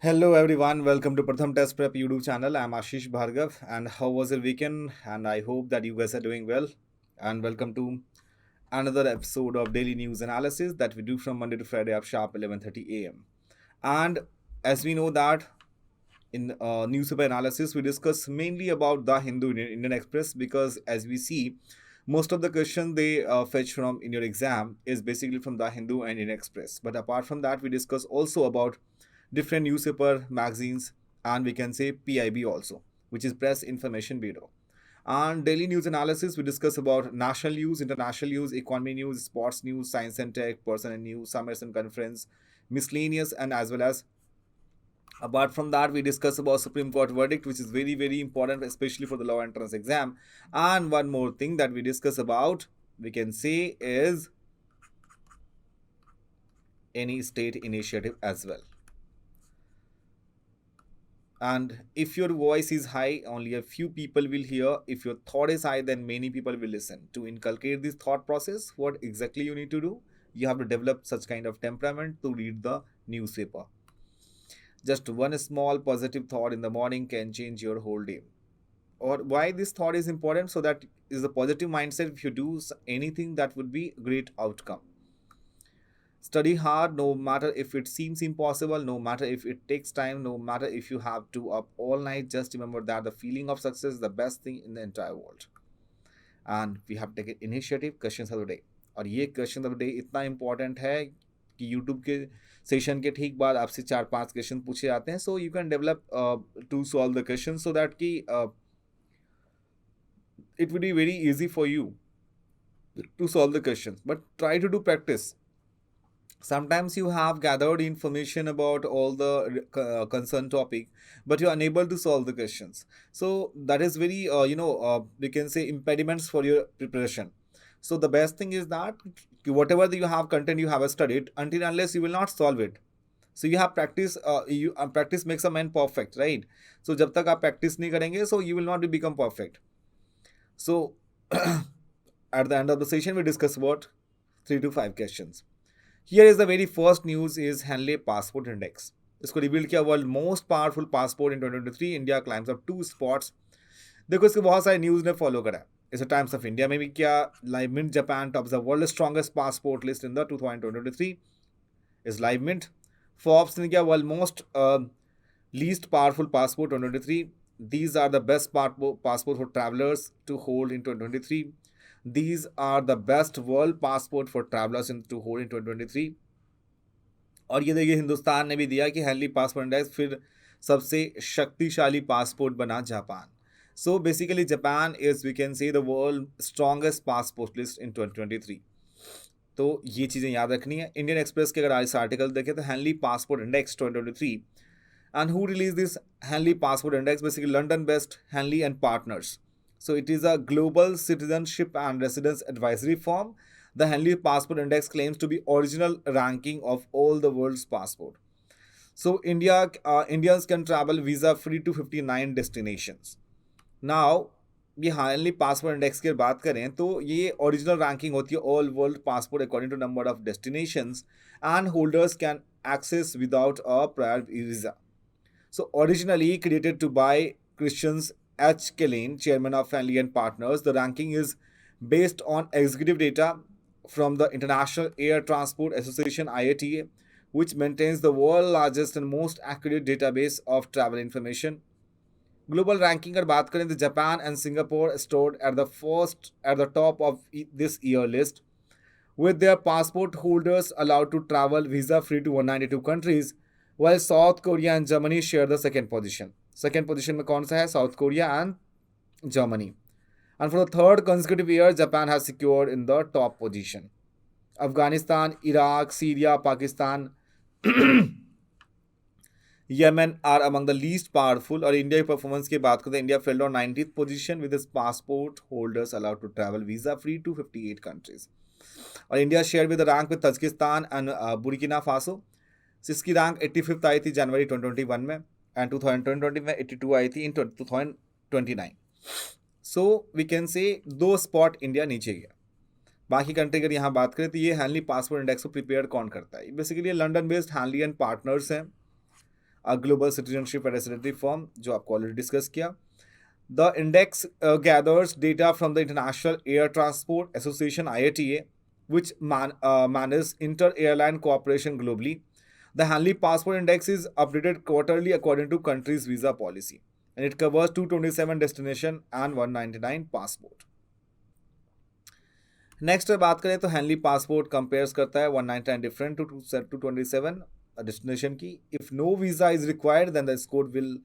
Hello everyone, welcome to Pratham Test Prep YouTube channel. I'm Ashish Bhargav, and how was your weekend? And I hope that you guys are doing well. And welcome to another episode of daily news analysis that we do from Monday to Friday at sharp 11:30 a.m. And as we know that in newspaper analysis, we discuss mainly about the Hindu Indian Express because as we see, most of the question they fetch from in your exam is basically from the Hindu and Indian Express. But apart from that, we discuss also about different newspaper, magazines, and we can say PIB also, which is Press Information Bureau. And daily news analysis, we discuss about national news, international news, economy news, sports news, science and tech, personal news, summits and conference, miscellaneous, and as well as apart from that, we discuss about Supreme Court verdict, which is very, very important, especially for the law entrance exam. And one more thing that we discuss about, we can say, is any state initiative as well. And if your voice is high, only a few people will hear. If your thought is high, then many people will listen. To inculcate this thought process, what exactly you need to do? You have to develop such kind of temperament to read the newspaper. Just one small positive thought in the morning can change your whole day. Or why this thought is important? So that is a positive mindset. If you do anything, that would be great outcome. Study hard no matter if it seems impossible, no matter if it takes time, no matter if you have to up all night. Just remember that the feeling of success is the best thing in the entire world. And we have taken initiative. Questions of the day, और ये question of the day इतना important है कि YouTube के session के ठीक बाद आपसे 4-5 क्वेश्चन पूछे जाते हैं. So you can develop to solve the question so that कि it would be very easy for you to solve the questions, but try to do practice. Sometimes you have gathered information about all the concerned topic, but you're unable to solve the questions. So that is very we can say impediments for your preparation. So the best thing is that whatever you have content you have studied, until unless you will not solve it, so you have practice. Practice makes a man perfect, right? So जब तक आप practice नहीं करेंगे, so you will not become perfect. So at the end of the session we discuss about 3 to 5 questions. Here is the very first news is Henley Passport Index. इसको reveal किया world most powerful passport in 2023. India climbs up 2 spots. देखो इसके बहुत सारे news ने follow करा. इसे times of India में भी किया. Live Mint Japan tops the world strongest passport list in the 2023 is Live Mint. Forbes ने किया world most least powerful passport 2023. These are the best passport for travelers to hold in 2023. These are the best world passport for travelers to hold in 2023. और ये देखिए हिंदुस्तान ने भी दिया कि Henley passport index फिर सबसे शक्तिशाली पासपोर्ट बना Japan. So basically Japan is we can say the world strongest passport list in 2023. तो ये चीज़ें याद रखनी है. इंडियन एक्सप्रेस के अगर आज आर्टिकल देखें तो Henley passport index 2023. And who released this Henley Passport Index? Basically, London-based Henley and Partners. So it is a global citizenship and residence advisory firm. The Henley Passport Index claims to be original ranking of all the world's passport. So Indians can travel visa-free to 59 destinations. Now, ये Henley Passport Index की बात करें तो ये original ranking होती है all world passport according to number of destinations and holders can access without a prior visa. So originally created to by Christian H. Killeen, chairman of Henley and Partners, the ranking is based on executive data from the International Air Transport Association (IATA), which maintains the world's largest and most accurate database of travel information. Global ranking अगर बात करें तो Japan and Singapore stood at the top of this year list, with their passport holders allowed to travel visa free to 192 countries. While South Korea and Germany share the second position. Second position में कौन सा है? South Korea and Germany. And for the third consecutive year, Japan has secured in the top position. Afghanistan, Iraq, Syria, Pakistan, Yemen are among the least powerful. और India की performance की बात करें तो India fell on 90th position with its passport holders allowed to travel visa free to 58 countries. और India shared with the rank with Tajikistan and Burkina Faso. इसकी rank 85th आई थी जनवरी 2021 में एंड 2020 में 82 आई थी इन 2029. सो वी कैन से 2 spot India नीचे गया. बाकी कंट्री अगर यहाँ बात करें तो ये हैनली पासपोर्ट इंडेक्स को प्रिपेयर कौन करता है? Basically London based Henle and partners हैं ग्लोबल सिटीजनशिप रेसिडेंसी फॉर्म जो आपको ऑलरेडी डिस्कस किया. The index gathers data from the International Air Transport Association (IATA), which manages inter-airline cooperation globally. The Hanley Passport Index is updated quarterly according to country's visa policy, and it covers 227 destination and 199 passport. Next बात करें तो Henley passport compares करता है 199 different to 227 destination की. If no visa is required then the score will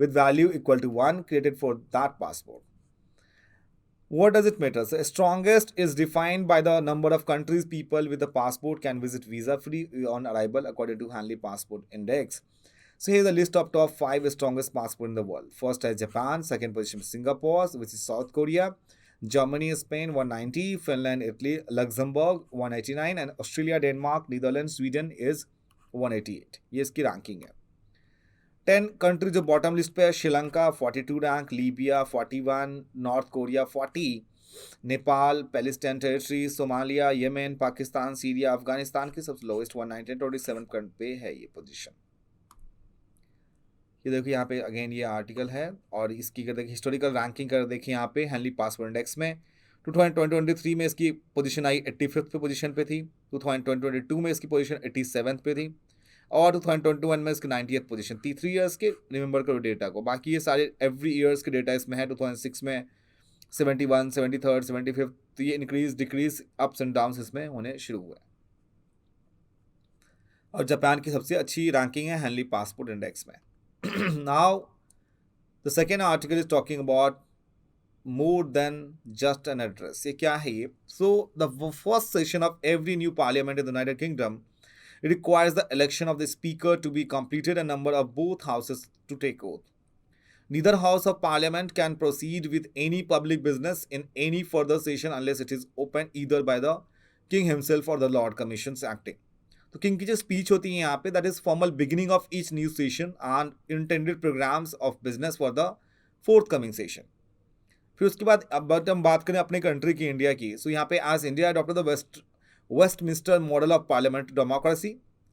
with value equal to 1 created for that passport. What does it matter? So strongest is defined by the number of countries people with a passport can visit visa free on arrival according to Hanley Passport Index. So here's a list of top 5 strongest passports in the world. First is Japan, second position is Singapore, which is South Korea, Germany, Spain 190, Finland, Italy, Luxembourg 189, and Australia, Denmark, Netherlands, Sweden is 188. ये इसकी ranking है. 10 country जो bottom list पे है, Sri Lanka 42 rank, Libya 41, north Korea 40, Nepal, Palestine territory, Somalia, Yemen, Pakistan, Syria, Afghanistan की सबसे lowest 197 पे है ये पोजीशन. ये देखिए यहाँ पे अगेन ये आर्टिकल है और इसकी अगर देखिए हिस्टोरिकल रैंकिंग कर देखिए यहाँ पे हैंनली पासपोर्ट इंडेक्स में 2023 में इसकी पोजीशन आई 85th पे पोजीशन पे थी, 2022 में इसकी पोजीशन 87th पे थी और 2021 में इसकी 90th पोजीशन थी. 3 ईयर्स के रिमेंबर करो डेटा को. बाकी ये सारे एवरी ईयर्स के डेटा इसमें है. 2006 में 71, 73rd, 75th, तो ये increase decrease ups and downs इसमें होने शुरू हुए. और जापान की सबसे अच्छी रैंकिंग है हैंनली पासपोर्ट इंडेक्स में. Now the second article is talking about more than just an address. ये क्या है ये? So the first session of every new parliament in the United kingdom requires the election of the speaker to be completed and number of both houses to take oath. Neither house of parliament can proceed with any public business in any further session unless it is opened either by the king himself or the lord commissions acting. तो king की जो speech होती है यहाँ पे, that is formal beginning of each new session and intended programmes of business for the forthcoming session. फिर उसके बाद अब हम बात करें अपने कंट्री की, इंडिया की. सो यहाँ पे as India adopted the Westminster model of parliamentary democracy,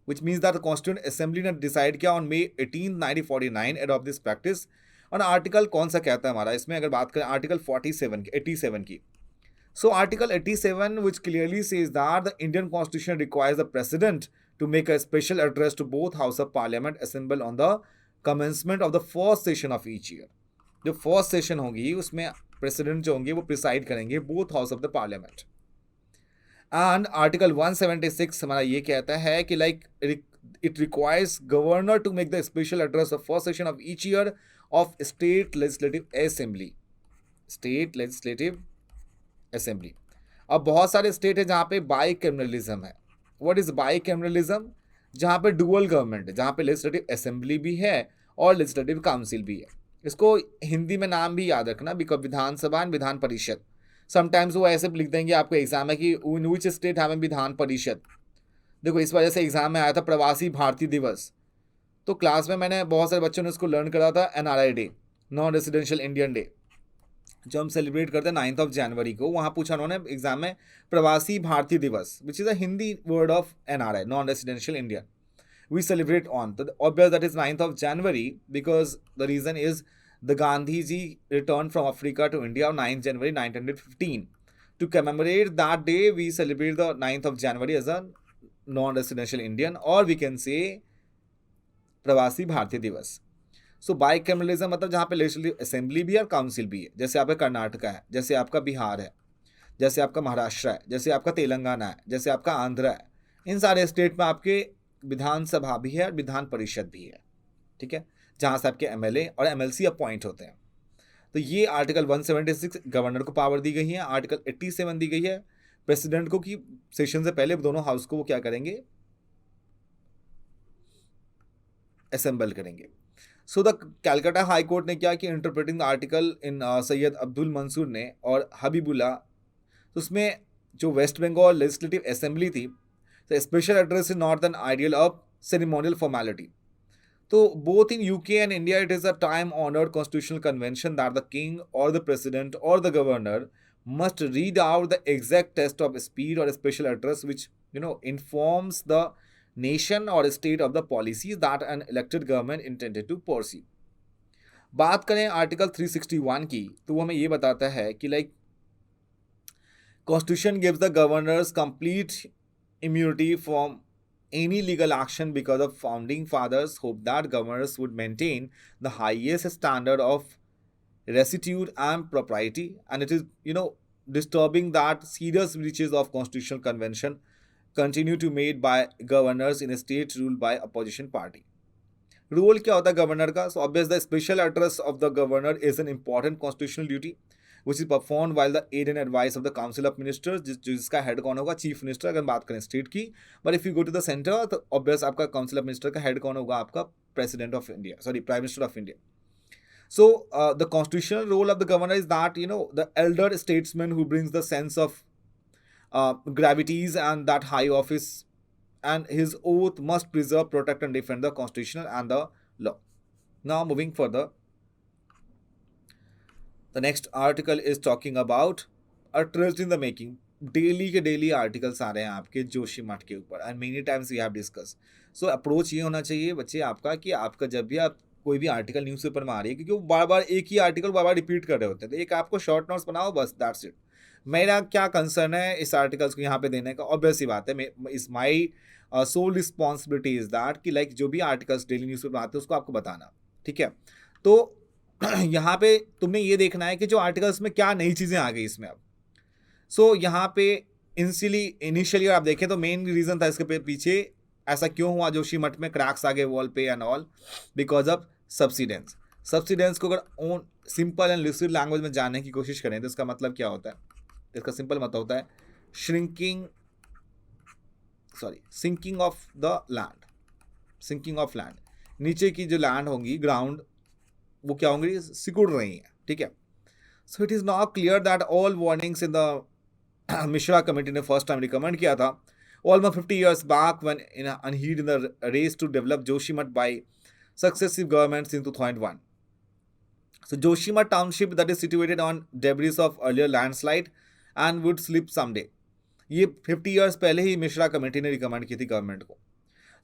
which means that the Constituent Assembly ने डिसाइड किया on May 18, 1949 adopt this practice. और आर्टिकल कौन सा कहता है हमारा इसमें, अगर बात करें आर्टिकल 47 की 87 की. So Article 87 which clearly says that the Indian Constitution requires the President to make a special address to both House of Parliament assembled on the commencement of the first session of each year. जो first session होगी उसमें president जो होंगे वो preside करेंगे both house of the parliament. And article 176 हमारा ये कहता है कि like it requires governor to make the special address of first session of each year of state legislative assembly. State legislative assembly. अब बहुत सारे स्टेट है जहाँ पे बाई कैमरलिज्म है. What is bicameralism? जहाँ पे डुअल गवर्नमेंट है, जहाँ पे लेजिस्लेटिव असेंबली भी है और लेजिस्लेटिव काउंसिल भी है. इसको हिंदी में नाम भी याद रखना, because Vidhan Sabha and Vidhan Parishad. Sometimes वो ऐसे लिख देंगे आपको एग्जाम है कि इन which state have Vidhan Parishad. देखो इस वजह से एग्जाम में आया था प्रवासी भारतीय दिवस, तो क्लास में मैंने बहुत सारे बच्चों ने इसको लर्न करा था. NRI day, non residential Indian day, जो हम सेलिब्रेट करते हैं 9th जनवरी को. वहाँ पूछा उन्होंने एग्जाम में Pravasi Bharatiya Divas, which is a Hindi word of NRI, non residential Indian. We celebrate on the obvious that is 9th January because the reason is the Gandhi ji returned from Africa to India on 9th January 1915. To commemorate that day, we celebrate the 9th January as a non-residential Indian, or we can say प्रवासी भारतीय दिवस. सो bicameralism मतलब जहाँ पे legislative assembly भी है और council भी है. जैसे आपका कर्नाटका है, जैसे आपका बिहार है, जैसे आपका महाराष्ट्र है, जैसे आपका तेलंगाना है, जैसे आपका आंध्र है. इन सारे स्टेट में आपके विधानसभा भी है और विधान परिषद भी है. ठीक है, जहाँ से आपके MLA और MLC अपॉइंट होते हैं. तो ये आर्टिकल 176 गवर्नर को पावर दी गई है. आर्टिकल 87 दी गई है प्रेसिडेंट को कि सेशन से पहले दोनों हाउस को वो क्या करेंगे, असेंबल करेंगे. So the Calcutta high court ने क्या कि interpreting the article in Syed Abdul Mansoor ने और हबीबुल्ला, तो उसमें जो वेस्ट बंगाल लेजिस्लेटिव असेंबली थी, the special address is not an ideal of ceremonial formality. So both in UK and India, it is a time-honored constitutional convention that the king or the president or the governor must read out the exact text of speech or a special address which informs the nation or state of the policies that an elected government intended to pursue. बात करें article 361 की, तो वो हमें ये बताता है कि like Constitution gives the governors complete immunity from any legal action because the founding fathers hoped that governors would maintain the highest standard of rectitude and propriety, and it is disturbing that serious breaches of constitutional convention continue to made by governors in a state ruled by opposition party. Role क्या होता है governor का? So obviously the special address of the governor is an important constitutional duty which is performed while the aid and advice of the council of ministers, जिसका head कौन होगा? Chief minister, अगर बात करें स्टेट की. But if you go to the centre तो obvious आपका council of minister का हेड कौन होगा? आपका president of India, sorry prime minister of India. So the constitutional role of the governor is that the elder statesman who brings the sense of gravities and that high office, and his oath must preserve, protect and defend the constitution and the law. Now moving further, the next article is talking about a trust in the making. Daily के daily articles आ रहे हैं आपके Joshimath के ऊपर, and many times we have discuss. So approach ये होना चाहिए बच्चे आपका कि आपका जब भी आप कोई भी आर्टिकल न्यूज़पेपर में आ रही है, क्योंकि वो बार बार एक ही आर्टिकल बार बार रिपीट कर रहे होते हैं, तो एक आपको शॉर्ट नोट्स बनाओ बस, दैट्स इट. मेरा क्या कंसर्न है इस आर्टिकल्स को यहाँ पे देने का? ऑब्वियस ही बात है, इस my sole responsibility is that कि लाइक जो भी आर्टिकल्स डेली न्यूज़पेपर आते हैं उसको आपको बताना, ठीक है? तो यहाँ पे तुमने ये देखना है कि जो आर्टिकल्स में क्या नई चीज़ें आ गई इसमें अब. सो यहाँ पे इनिशियली आप देखें तो मेन रीज़न था इसके पीछे ऐसा क्यों हुआ जोशी मठ में क्रैक्स आ गए वॉल पे and all, because of subsidence. Subsidence को अगर own simple and liquid language में जानने की कोशिश करें तो इसका मतलब क्या होता है? इसका सिंपल मतलब होता है sinking of the land. Sinking of land, नीचे की जो लैंड होंगी, ग्राउंड, वो क्या होंगी? सिकुड़ रही हैं, ठीक है? So it is not clear that all warnings in the Mishra committee ने फर्स्ट टाइम रिकमेंड किया था almost 50 years back when unheeded in the race to develop Joshimath by successive governments in 2001. So Joshimath township that is situated on debris of earlier landslide and would slip someday. ये 50 years पहले ही Mishra committee ने recommend की थी government को.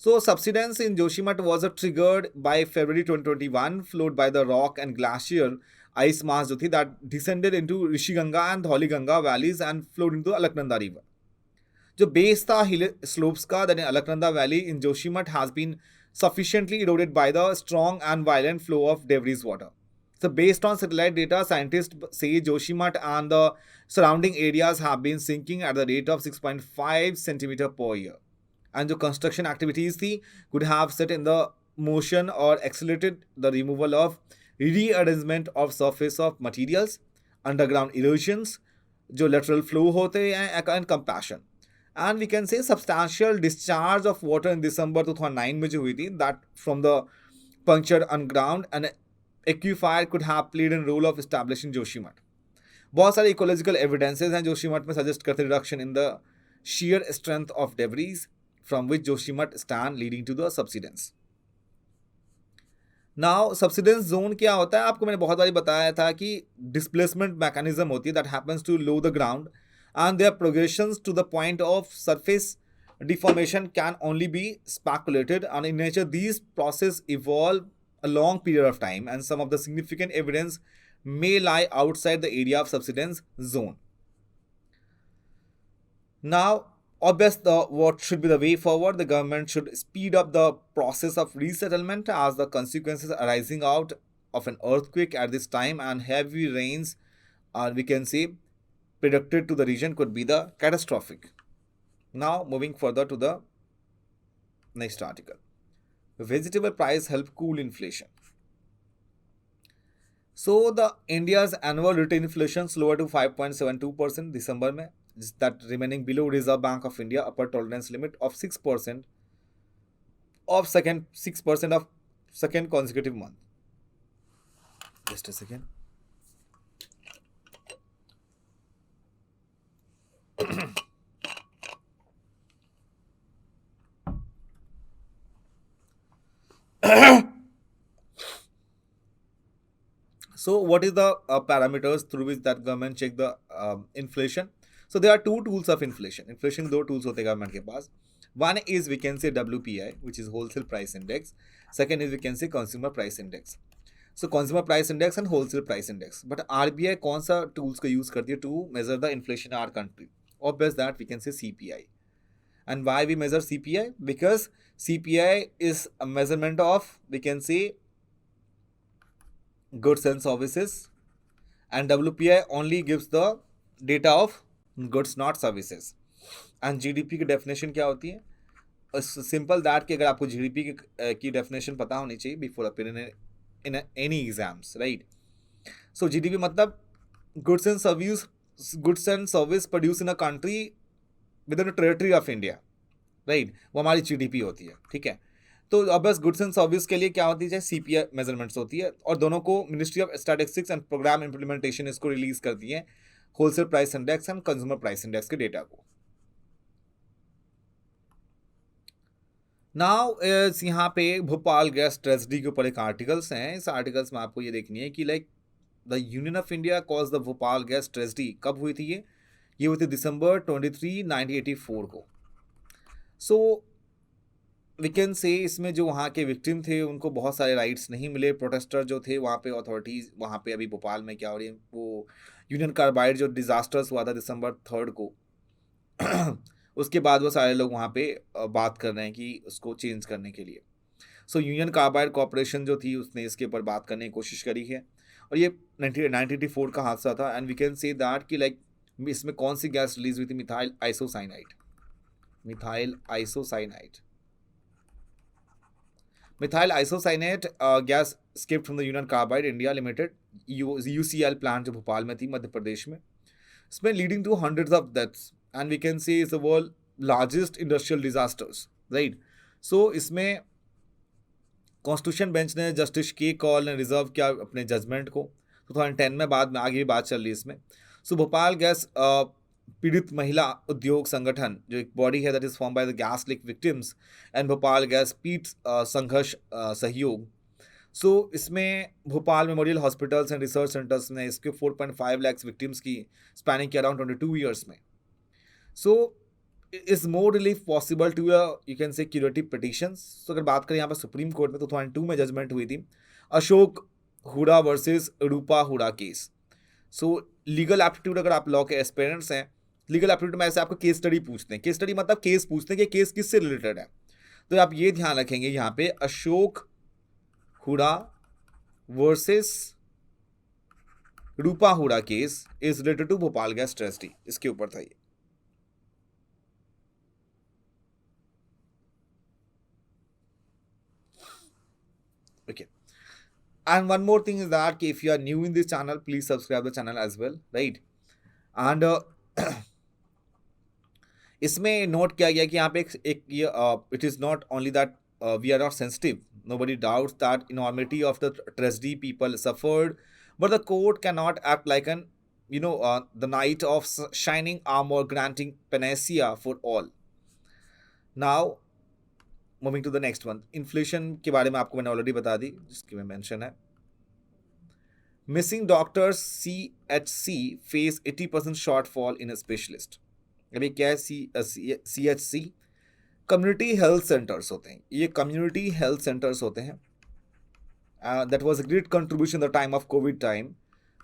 So subsidence in Joshimath was triggered by February 2021 flowed by the rock and glacier ice mass जो थी that descended into Rishiganga and Dhauliganga valleys and flowed into Alaknanda river. जो base था hill slopes का, that in Alaknanda valley in Joshimath has been sufficiently eroded by the strong and violent flow of debris water. So based on satellite data, scientists say Joshimath and the surrounding areas have been sinking at the rate of 6.5 centimeter per year. And the construction activities थी could have set in the motion or accelerated the removal of rearrangement of surface of materials, underground erosions, जो lateral flow होते हैं and compassion. And we can say substantial discharge of water in December 2009 में जो हुई थी, that from the punctured underground and aquifer could have played a role of establishing Joshimath. बहुत सारे ecological evidences हैं जोशीमठ में सजेस्ट करते reduction in the sheer strength of debris from which Joshimath stand leading to the subsidence. Now subsidence zone क्या होता है? आपको मैंने बहुत बार बताया था कि displacement mechanism होती है that happens to low the ground, and their progressions to the point of surface deformation can only be speculated, and in nature these processes evolve a long period of time and some of the significant evidence may lie outside the area of subsidence zone. Now obviously what should be the way forward? The government should speed up the process of resettlement as the consequences arising out of an earthquake at this time and heavy rains are, we can say, predicted to the region could be the catastrophic. Now moving further to the next article. Vegetable price help cool inflation. So the India's annual retail inflation slower to 5.72% December में, that remaining below Reserve Bank of India upper tolerance limit of 6% of second consecutive month. Just a second. So what is the parameters through which that government check the inflation? So there are two tools of inflation. Inflation दो tools होते हैं government के पास. One is we can say WPI, which is wholesale price index. Second is we can say consumer price index. So consumer price index and wholesale price index. But RBI कौन सा tools का use करती है to measure the inflation in our country? Obvious that we can say CPI. And why we measure CPI? Because CPI is a measurement of, we can say, goods and services, and WPI only gives the data of goods not services. And GDP की definition क्या होती है? Simple that कि अगर आपको GDP की definition पता होनी चाहिए before appearing in any exams, right. So GDP मतलब goods and service produce in a country within territory of India, right. वो हमारी जीडीपी होती है, ठीक है. तो अब बस गुड्स एंड सर्विस के लिए क्या होती है, सीपीआई मेजरमेंट्स होती है, और दोनों को ministry of statistics and programme implementation इसको रिलीज करती है, wholesale price index and consumer price index के डेटा को. नाउ यहाँ पे भोपाल गैस ट्रेजेडी के ऊपर एक आर्टिकल्स हैं. इस आर्टिकल्स में आपको ये देखनी है कि like the union of India cause the Bhopal gas tragedy. कब हुई थी ये हुई थी दिसंबर 23, 1984 को. सो वी कैन से इसमें जो वहाँ के विक्टिम थे उनको बहुत सारे राइट्स नहीं मिले. प्रोटेस्टर जो थे वहाँ पे, अथॉरिटीज़ वहाँ पे अभी भोपाल में क्या हो रही है, वो यूनियन कार्बाइड जो डिजास्टर्स हुआ था दिसंबर 3 को उसके बाद वो सारे लोग वहाँ पे बात कर रहे हैं कि उसको चेंज करने के लिए. सो यूनियन कार्बाइड कॉर्पोरेशन जो थी उसने इसके ऊपर बात करने की कोशिश करी है, और ये 1984 का हादसा था. And we can say that कि लाइक इसमें कौन सी गैस रिलीज हुई थी, methyl isocyanide. Methyl isocyanate gas skipped from the Union Carbide India Limited UCL plant जो भोपाल में थी मध्य प्रदेश में. इसमें leading to hundreds of deaths, and we can say is the world largest industrial disasters, right. So इसमें constitution bench ने justice के call ने reserve किया अपने जजमेंट को. 2010 में बाद में आगे भी बात चल रही है इसमें. सो भोपाल गैस पीड़ित महिला उद्योग संगठन जो एक बॉडी है that is form by the gas leak victims and Bhopal gas पीट संघर्ष सहयोग. सो इसमें Bhopal memorial hospitals and research centres ने इसके 4.5 लाख विक्टिम्स की स्पैनिंग के अराउंड 22 ईयर्स में. So is more relief possible to you can say curative petitions. So अगर बात करें यहाँ पर सुप्रीम कोर्ट में तो 2002 में जजमेंट हुई थी अशोक हुडा वर्सेस रूपा Hooda case. So legal aptitude, अगर आप लॉ के एस्पिरेंट्स हैं, लीगल एप्टीट्यूड में ऐसे आपको केस स्टडी पूछते हैं. केस स्टडी मतलब केस पूछते हैं कि केस किससे रिलेटेड है. तो आप ये ध्यान रखेंगे यहाँ पे Ashok Hooda versus Rupa Hooda case is related to Bhopal gas tragedy. इसके ऊपर था ये. Okay, and one more thing is that if you are new in this channel, please subscribe the channel as well, right. And इसमें नोट किया गया कि यहाँ पे एक ये it is not only that we are not sensitive, nobody doubts that enormity of the tragedy people suffered, but the court cannot act like an the knight of shining armor granting panacea for all. Now moving to the next one. Inflation के बारे में आपको मैंने already बता दी, जिसकी मैं mention है. Missing doctors CHC face 80% shortfall इन specialist. अभी क्या है CHC? कम्युनिटी हेल्थ सेंटर्स होते हैं. ये कम्युनिटी हेल्थ सेंटर्स होते हैं. That was a great contribution the time of Covid time.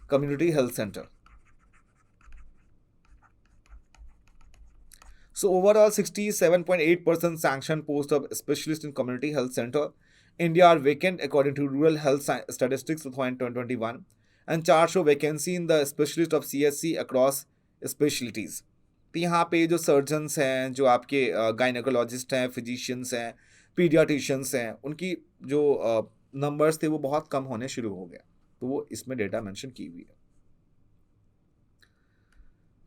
Community health centre. So overall 67.8% sanctioned posts of specialist in community health center India are vacant according to rural health statistics of 2021, and chart show vacancy in the specialist of CHC across specialties. तो यहाँ पे जो surgeons हैं, जो आपके gynaecologist हैं, physicians हैं, paediatricians हैं, उनकी जो नंबर्स थे वो बहुत कम होने शुरू हो गया. तो वो इसमें डेटा मेंशन की हुई है.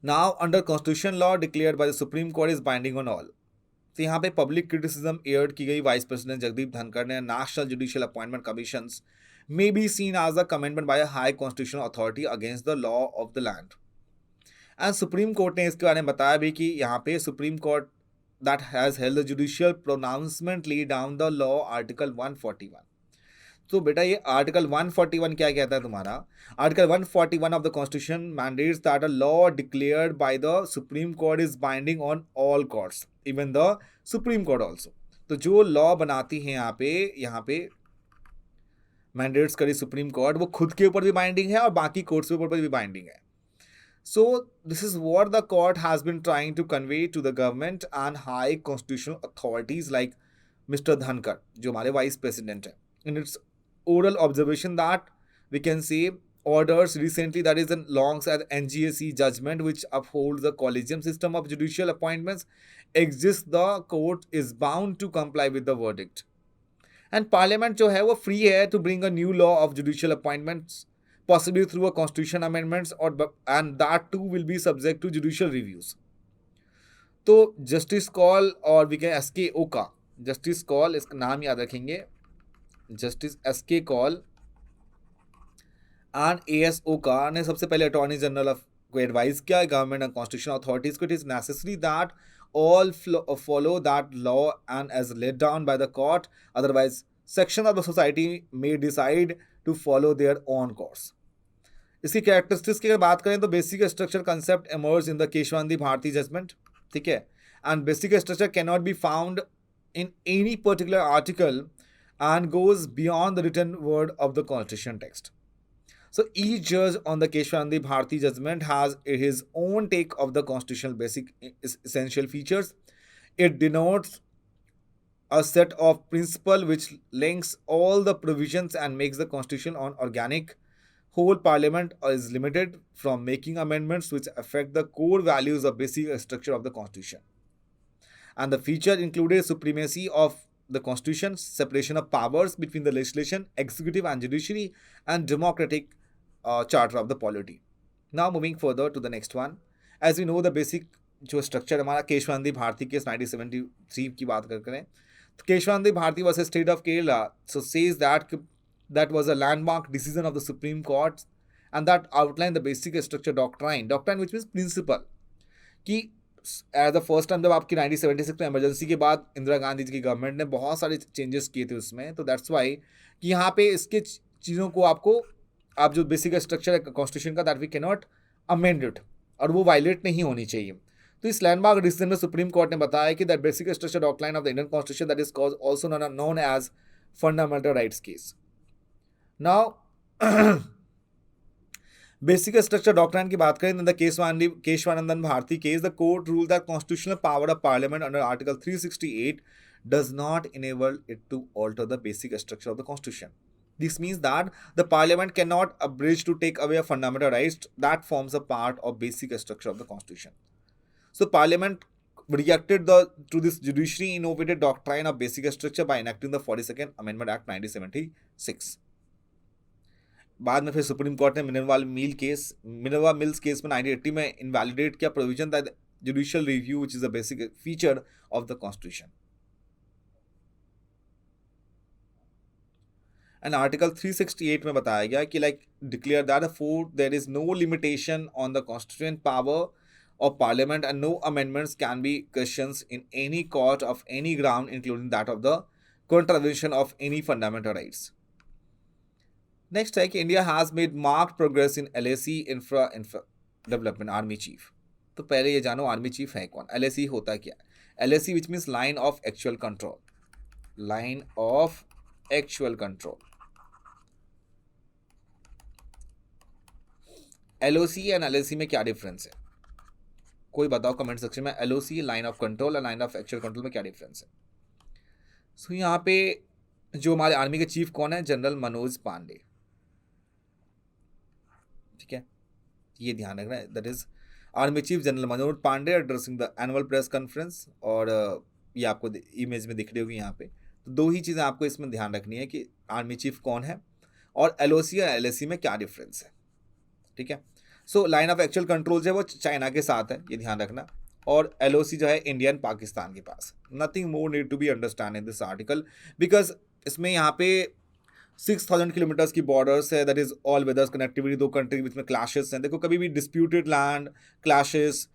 Now under constitution law declared by the Supreme Court is binding on all. तो यहाँ पे पब्लिक क्रिटिसिज्म एयर्ड की गई वाइस प्रेसिडेंट जगदीप धनखड़ ने. National judicial appointment commissions may be seen as a commandment by a high constitutional authority against the law of the land. And supreme court ने इसके बारे में बताया भी कि यहाँ पे supreme court that has held the judicial pronouncement laid down the law article 141. तो बेटा ये आर्टिकल 141 क्या कहता है तुम्हारा? Article 141 of the constitution mandates that a law declared by the supreme court is binding on all courts even the supreme court also. तो जो law बनाती है यहाँ पे मैंडेट्स करी सुप्रीम कोर्ट, वो खुद के ऊपर भी बाइंडिंग है और बाकी कोर्ट्स के ऊपर भी बाइंडिंग है। So this is what the court has been trying to convey to the government and high constitutional authorities like Mr. Dhankar, जो हमारे वाइस प्रेसिडेंट है, in its oral observation that we can say orders recently that is in longs as NGAC judgment which upholds the collegium system of judicial appointments exists, the court is bound to comply with the verdict. And parliament जो है वो free है to bring a new law of judicial appointments possibly through a constitution amendments or and that too will be subject to judicial reviews. तो justice Kaul और we can SK Oka, justice Kaul इसका नाम याद रखेंगे, justice SK Kaul and AS Oka ने सबसे पहले attorney general of को एडवाइज किया गवर्नमेंट एंड कॉन्स्टिट्यूशनल अथॉरिटीज को it is necessary that all follow that law and as laid down by the court, otherwise section of the society may decide to follow their own course. इसकी characteristics की अगर बात करें तो basic structure concept emerged in the Kesavananda Bharati judgment, ठीक है, and basic structure cannot be found in any particular article and goes beyond the written word of the constitution text. So each judge on the Keshwanandi Bharati judgment has his own take of the constitutional basic essential features. It denotes a set of principles which links all the provisions and makes the constitution on organic. Whole parliament is limited from making amendments which affect the core values of basic structure of the constitution. And the feature included supremacy of the constitution, separation of powers between the legislation, executive and judiciary, and democratic charter of the polity. Now moving further to the next one, as we know the basic जो structure हमारा Kesavananda Bharati case 1973 की बात करें तो Kesavananda Bharati versus state of Kerala, so says that was a landmark decision of the Supreme Court and that outlined the basic structure doctrine which means principle कि as the first time जब आपकी 1976 में इमरजेंसी के बाद इंदिरा गांधी जी की गवर्नमेंट ने बहुत सारे चेंजेस किए थे उसमें, तो दैट्स वाई कि यहाँ पे इसके चीज़ों को आपको आप जो बेसिक स्ट्रक्चर है कॉन्स्टिट्यूशन का that we can not amend it और वो वायलेट नहीं होनी चाहिए। तो इस लैंडमार्क डिसीजन में सुप्रीम कोर्ट ने बताया कि that basic structure doctrine of the Indian constitution that is also known as fundamental rights case. Now basic structure doctrine की बात करें the Keshavanandan Bharati case, the court rule that constitutional power of parliament under article 368 does not enable it to alter the basic structure of the constitution. This means that the parliament cannot abridge to take away a fundamental rights that forms a part of basic structure of the constitution. So parliament reacted to this judiciary innovated doctrine of basic structure by enacting the 42nd Amendment Act 1976. बाद में फिर supreme court ने Minerva Mills case में 1980 में invalidate किया provision that judicial review which is a basic feature of the constitution. And article 368 में बताया गया कि like declare that there is no limitation on the constituent power of parliament and no amendments can be questions in any court of any ground including that of the contravention of any fundamental rights. Next है कि India has made marked progress in LAC infra development army chief. तो पहले ये जानो army chief है कौन, LAC होता क्या है। LAC which means line of actual control, line of actual control. LOC and LAC में क्या डिफरेंस है, कोई बताओ कमेंट सेक्शन में। एलओसी लाइन ऑफ कंट्रोल और लाइन ऑफ एक्चुअल कंट्रोल में क्या डिफरेंस है। सो यहाँ पे जो हमारे आर्मी के चीफ कौन है, जनरल मनोज पांडे, ठीक है, ये ध्यान रखना है। That is army chief general Manoj Pande addressing the annual press conference, और ये आपको इमेज में दिख रही होगी यहाँ पे। तो दो ही चीज़ें आपको इसमें ध्यान रखनी है कि आर्मी चीफ कौन है और एलओसी और एलएसी में क्या डिफरेंस है, ठीक है। So line of actual control जो है वो चाइना के साथ है, ये ध्यान रखना, और एलओसी जो है इंडिया एंड पाकिस्तान के पास। Nothing more need to be understand in this article because इसमें यहाँ पे 6000 किलोमीटर्स की बॉर्डर्स है, that is all weathers connectivity, दो कंट्री के बीच में क्लैशेस हैं। देखो कभी भी डिस्प्यूटेड लैंड क्लैशेस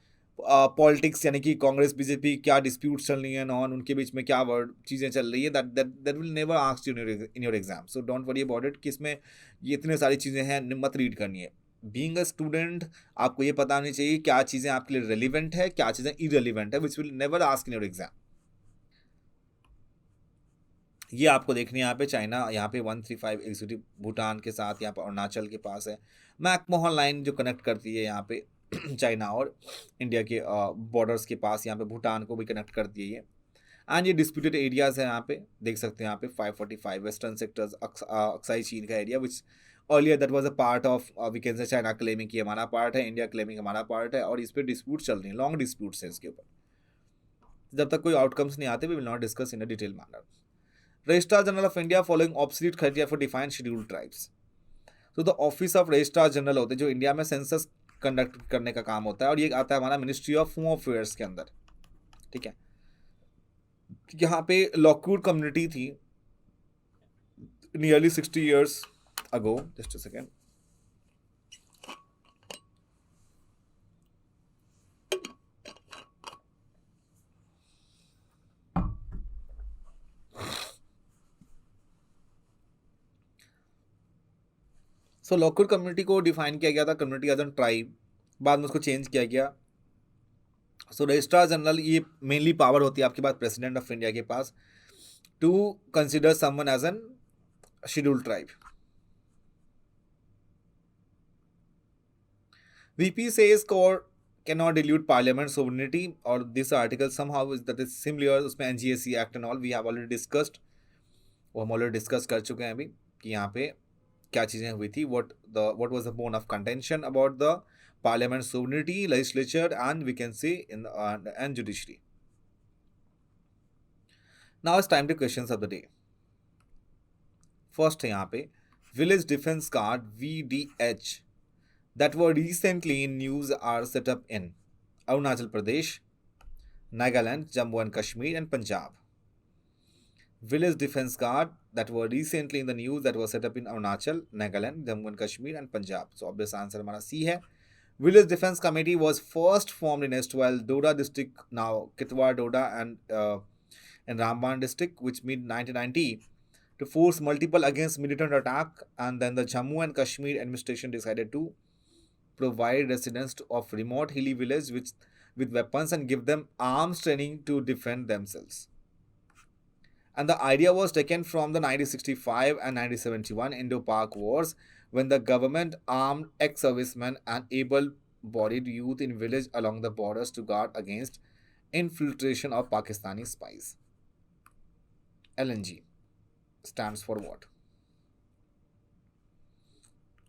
पॉलिटिक्स यानी कि कांग्रेस बीजेपी क्या डिस्प्यूट चल रही है ऑन उनके बीच में क्या वर्ड चीज़ें चल रही है, that will never ask you in your exam, so don't worry about it कि इसमें ये इतने सारी चीज़ें हैं, मत रीड करनी है. बीइंग अ स्टूडेंट आपको ये पता होनी चाहिए क्या चीज़ें आपके लिए रेलिवेंट है, क्या चीज़ें इरेलीवेंट है, which will never ask in your exam. ये आपको देखनी है यहाँ पे चाइना, यहाँ पे 135 एग्जीक्यूटिव भूटान के साथ, यहाँ पर अरुणाचल के पास है, मैकमोहन लाइन जो कनेक्ट करती है यहाँ पे चाइना और इंडिया के बॉर्डर्स के पास, यहाँ पे भूटान को भी कनेक्ट करती है ये. एंड ये डिस्प्यूटेड एरियाज है, यहाँ पे देख सकते हैं, यहाँ पे 545 वेस्टर्न सेक्टर्स अक्साई चीन का area, which earlier that was a part of, we can say China claiming कि हमारा पार्ट है, इंडिया क्लेमिंग हमारा पार्ट है, और इस पर डिस्प्यूट चल रही है, लॉन्ग डिस्प्यूट्स है इसके ऊपर. जब तक कोई आउटकम्स नहीं आते we will not discuss in a detail manner. Registrar General of India following obsolete criteria for defined scheduled tribes. So the office of Registrar General होते हैं जो इंडिया में सेंसस कंडक्ट करने का काम होता है, और ये आता है हमारा मिनिस्ट्री ऑफ होम अफेयर्स के अंदर. ठीक है, यहाँ पे लॉकवुड कम्युनिटी थी nearly 60 years ago. Just a second. So Lockwood community को डिफाइन किया गया था कम्युनिटी एज एन ट्राइब, बाद में उसको चेंज किया गया. सो रजिस्ट्रार जनरल, ये मेनली पावर होती है आपके पास प्रेसिडेंट ऑफ इंडिया के पास to consider someone as an scheduled tribe. VP says court cannot dilute parliament sovereignty, और this article somehow is that is similar, उसमें NGSC Act and all we have already discussed, वो हम already discuss कर चुके हैं अभी कि यहाँ पे क्या चीज़ें हुई थी, what was the bone of contention about the parliament sovereignty, legislature and we can say in and judiciary. Now it's time to questions of the day. First है यहाँ पे village defense guard VDH that were recently in news are set up in Arunachal Pradesh, Nagaland, Jammu and Kashmir and Punjab. Village defense guard that were recently in the news that was set up in Arunachal, Nagaland, Jammu and Kashmir and Punjab. So obvious answer हमारा C है. Village Defence Committee was first formed in erstwhile Doda district, now Kitwar Doda and Ramban district, which mid 1990 to force multiple against militant attack, and then the Jammu and Kashmir administration decided to provide residents of remote hilly village with weapons and give them arms training to defend themselves. And the idea was taken from the 1965 and 1971 Indo-Pak wars, when the government armed ex-servicemen and able-bodied youth in villages along the borders to guard against infiltration of Pakistani spies. LNG stands for what?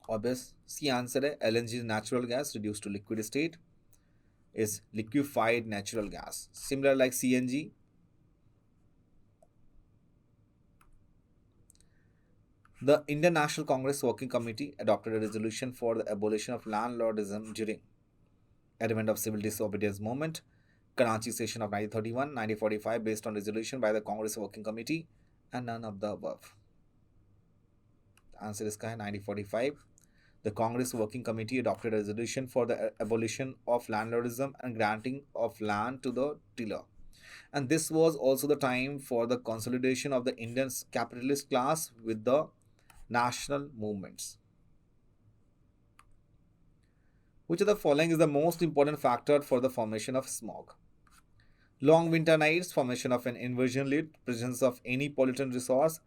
Obvious C answer है. LNG is natural gas reduced to liquid state, is liquefied natural gas, similar like CNG. The Indian National Congress Working Committee adopted a resolution for the abolition of landlordism during advent of civil disobedience movement, Karachi session of 1931-1945, based on resolution by the Congress Working Committee, and none of the above. The answer is 1945. The Congress Working Committee adopted a resolution for the abolition of landlordism and granting of land to the tiller. And this was also the time for the consolidation of the Indian capitalist class with the national movements. Which of the following is the most important factor for the formation of smog? Long winter nights, formation of an inversion lit, presence of any pollutant resource,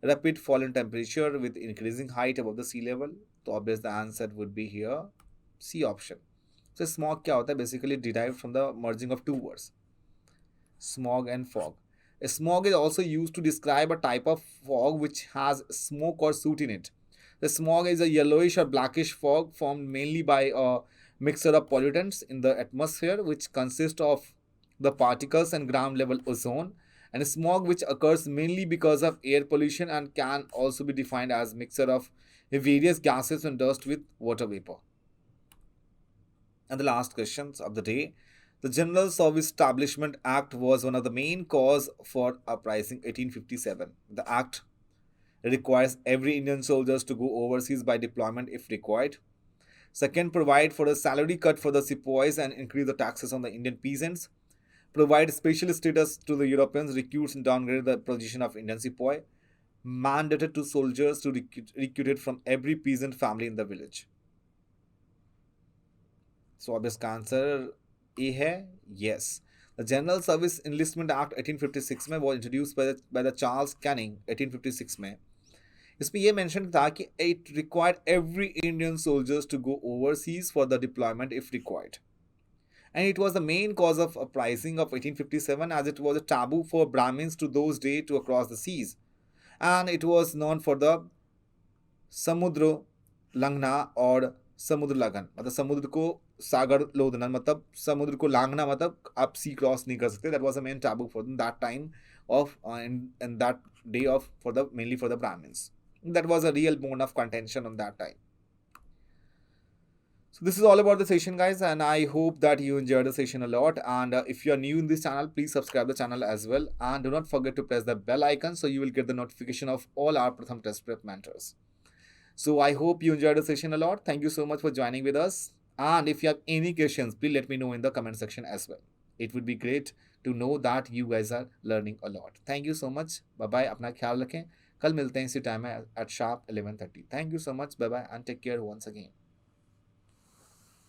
rapid fall in temperature with increasing height above the sea level. So obviously the answer would be here C option. So smog क्या होता है? Basically derived from the merging of two words, smog and fog. A smog is also used to describe a type of fog which has smoke or soot in it. The smog is a yellowish or blackish fog formed mainly by a mixture of pollutants in the atmosphere, which consist of the particles and ground level ozone, and smog which occurs mainly because of air pollution and can also be defined as mixture of various gases and dust with water vapor. And the last questions of the day. The General Service Establishment Act was one of the main cause for uprising 1857. The act requires every Indian soldiers to go overseas by deployment if required. Second, provide for a salary cut for the sepoys and increase the taxes on the Indian peasants. Provide special status to the Europeans, recruits and downgrade the position of Indian sepoy. Mandated to soldiers to recruited from every peasant family in the village. So अब इसका answer A है yes. The General Service Enlistment Act 1856 में was introduced by the Charles Canning 1856 में. इसमें ये mention था कि it required every Indian soldiers to go overseas for the deployment if required. And it was the main cause of uprising of 1857 as it was a taboo for Brahmins to those days to cross the seas. And it was known for the समुद्र लंघना और समुद्र लगन, मतलब समुद्र को सागर लोदना, मतलब समुद्र को लांघना, मतलब आप सी क्रॉस नहीं कर सकते. That was a main taboo for that time of in that day of for the mainly for the Brahmins. That was a real bone of contention on that time. So this is all about the session, guys, and I hope that you enjoyed the session a lot. And if you are new in this channel, please subscribe the channel as well, and do not forget to press the bell icon so you will get the notification of all our Pratham Test Prep mentors. So I hope you enjoyed the session a lot. Thank you so much for joining with us. And if you have any questions, please let me know in the comment section as well. It would be great to know that you guys are learning a lot. Thank you so much. Bye bye. अपना ख्याल रखें. कल मिलते हैं इसी time में at sharp 11:30. Thank you so much. Bye bye and take care once again.